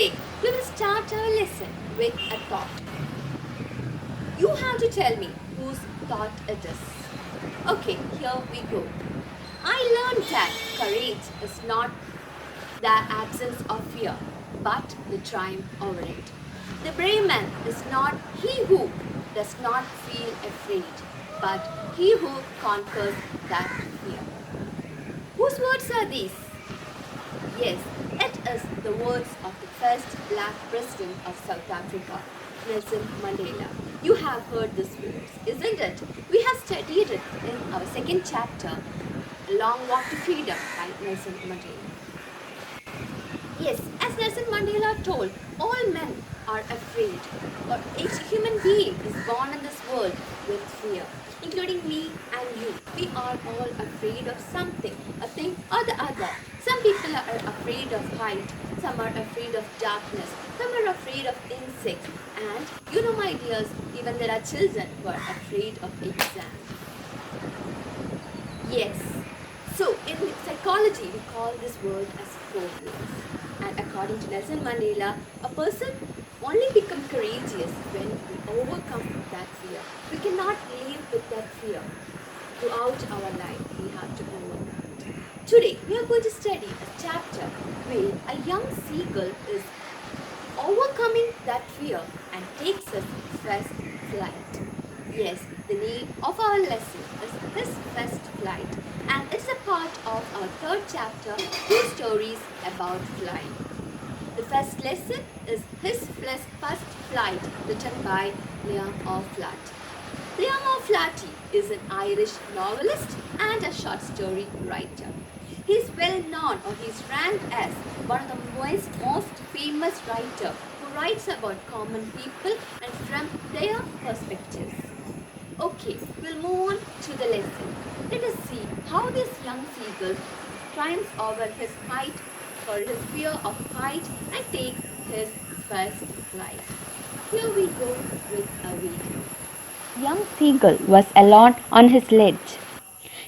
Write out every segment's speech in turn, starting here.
Today, we will start our lesson with a thought. You have to tell me whose thought it is. Okay, here we go. I learned that courage is not the absence of fear, but the triumph over it. The brave man is not he who does not feel afraid, but he who conquers that fear. Whose words are these? Yes, it is the words of the first black president of South Africa, Nelson Mandela. You have heard these words, isn't it? We have studied it in our second chapter, A Long Walk to Freedom by Nelson Mandela. Yes, as Nelson Mandela told, all men are afraid, or each human being is born in this world with fear, including me and you. We are all afraid of something, a thing or the other. Some people are afraid of height, some are afraid of darkness, some are afraid of insects, and you know, my dears, even there are children who are afraid of exams. Yes, so in psychology, we call this word as phobias. And according to Nelson Mandela, a person only becomes courageous when we overcome that fear. We cannot live with that fear throughout our life. We have to overcome it. Today, we are going to study a chapter where a young seagull is overcoming that fear and takes his first flight. Yes, the name of our lesson is His First Flight, and it's a part of our third chapter, Two Stories About Flying. The first lesson is His First Flight, written by Liam O'Flaherty. Liam O'Flaherty is an Irish novelist and a short story writer. He is well known, or he is ranked as one of the most famous writers who writes about common people and from their perspectives. Okay, we'll move on to the lesson. Let us see how this young seagull triumphs over his height or his fear of height and takes his first flight. Here we go with a video. Young seagull was alone on his ledge.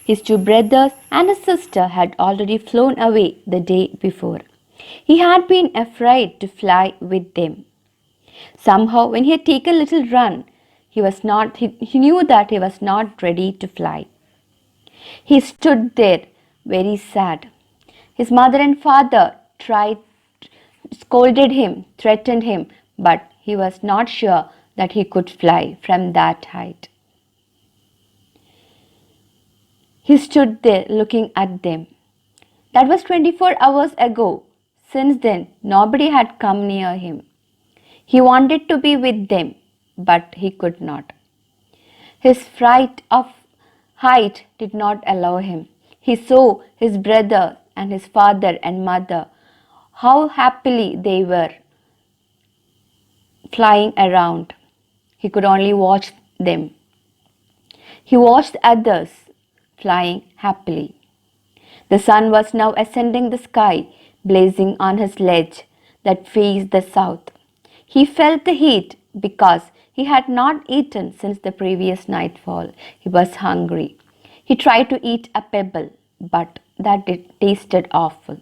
His two brothers and his sister had already flown away the day before. He had been afraid to fly with them. Somehow, when he had taken a little run, he knew that he was not ready to fly. He stood there very sad. His mother and father scolded him, threatened him, but he was not sure that he could fly from that height. He stood there looking at them. That was 24 hours ago. Since then, nobody had come near him. He wanted to be with them, but he could not. His fright of height did not allow him. He saw his brother and his father and mother, how happily they were flying around. He could only watch them. He watched others flying happily. The sun was now ascending the sky, blazing on his ledge that faced the south. He felt the heat because he had not eaten since the previous nightfall. He was hungry. He tried to eat a pebble, but that tasted awful.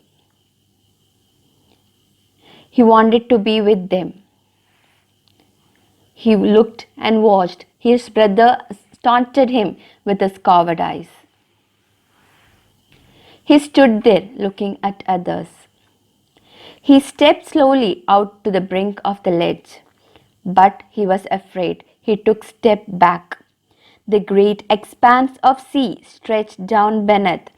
He wanted to be with them. He looked and watched. His brother taunted him with his coward eyes. He stood there looking at others. He stepped slowly out to the brink of the ledge, but he was afraid. He took a step back. The great expanse of sea stretched down beneath,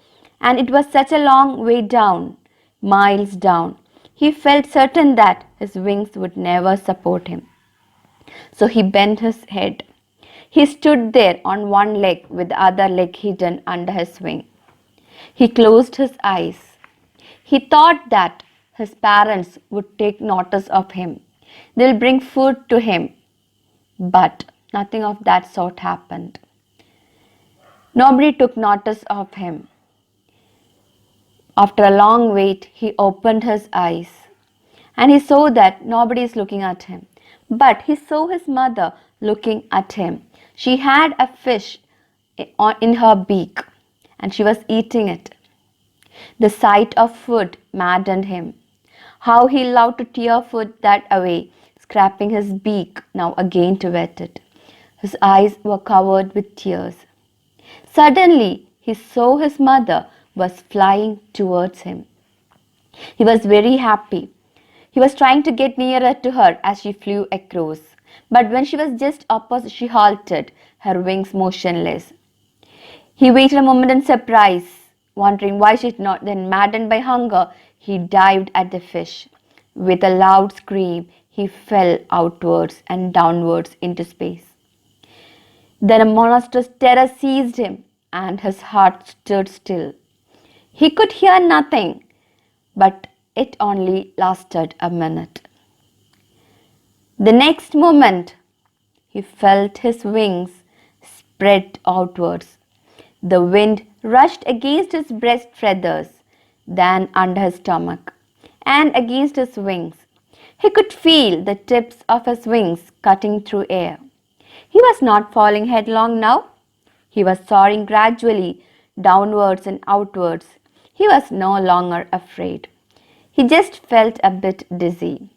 and it was such a long way down, miles down. He felt certain that his wings would never support him. So he bent his head. He stood there on one leg with the other leg hidden under his wing. He closed his eyes. He thought that his parents would take notice of him. They'll bring food to him. But nothing of that sort happened. Nobody took notice of him. After a long wait, he opened his eyes and he saw that nobody is looking at him. But he saw his mother looking at him. She had a fish in her beak and she was eating it. The sight of food maddened him. How he loved to tear food that away, scraping his beak now again to wet it. His eyes were covered with tears. Suddenly, he saw his mother was flying towards him. He was very happy. He was trying to get nearer to her as she flew across. But when she was just opposite, she halted, her wings motionless. He waited a moment in surprise, wondering why she did not. Then, maddened by hunger, he dived at the fish. With a loud scream, he fell outwards and downwards into space. Then a monstrous terror seized him, and his heart stood still. He could hear nothing, but it only lasted a minute. The next moment, he felt his wings spread outwards. The wind rushed against his breast feathers, then under his stomach, and against his wings. He could feel the tips of his wings cutting through air. He was not falling headlong now. He was soaring gradually downwards and outwards. He was no longer afraid. He just felt a bit dizzy.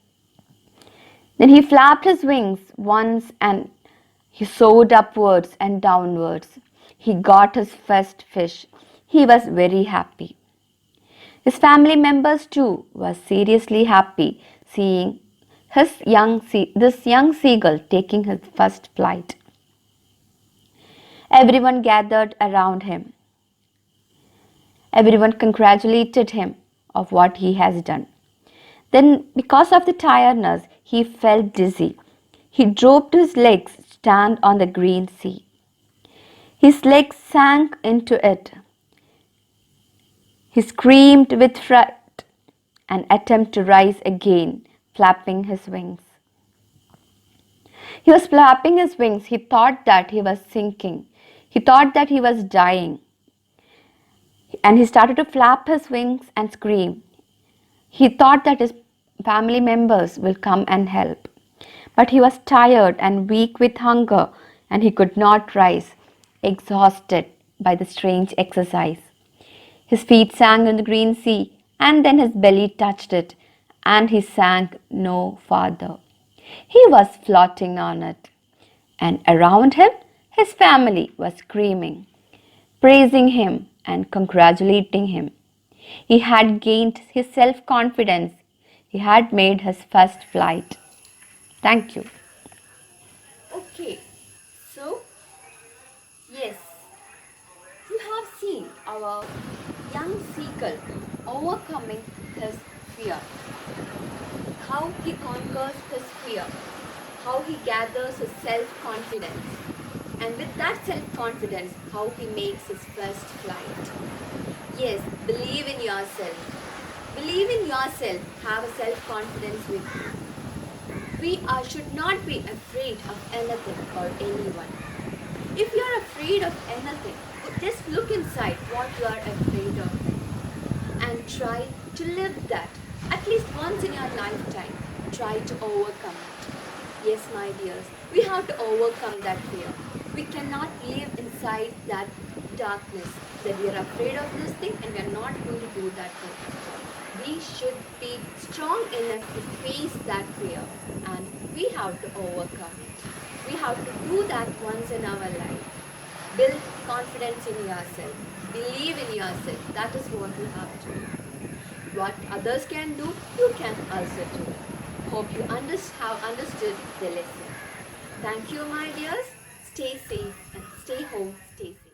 Then he flapped his wings once and he soared upwards and downwards. He got his first fish. He was very happy. His family members too were seriously happy seeing this young seagull taking his first flight. Everyone gathered around him. Everyone congratulated him of what he has done. Then, because of the tiredness, he felt dizzy. He dropped his legs to stand on the green sea. His legs sank into it. He screamed with fright and attempted to rise again, flapping his wings. He was flapping his wings. He thought that he was sinking. He thought that he was dying. And he started to flap his wings and scream. He thought that his family members will come and help. But he was tired and weak with hunger, and he could not rise, exhausted by the strange exercise. His feet sank in the green sea, and then his belly touched it, and he sank no farther. He was floating on it, and around him his family was screaming, praising him and congratulating him. He had gained his self-confidence. He had made his first flight. Thank you. Okay, so yes, you have seen our young seagull overcoming his fear, how he conquers his fear, how he gathers his self-confidence, and with that self-confidence, how he makes his first flight. Yes, believe in yourself. Believe in yourself. Have a self-confidence with you. Should not be afraid of anything or anyone. If you are afraid of anything, just look inside what you are afraid of and try to live that at least once in your lifetime. Try to overcome it. Yes, my dears, we have to overcome that fear. We cannot live inside that darkness that we are afraid of this thing and we are not going to do that thing. We should be strong enough to face that fear and we have to overcome it. We have to do that once in our life. Build confidence in yourself. Believe in yourself. That is what you have to do. What others can do, you can also do. Hope you have understood the lesson. Thank you, my dears. Stay safe and stay home, stay safe.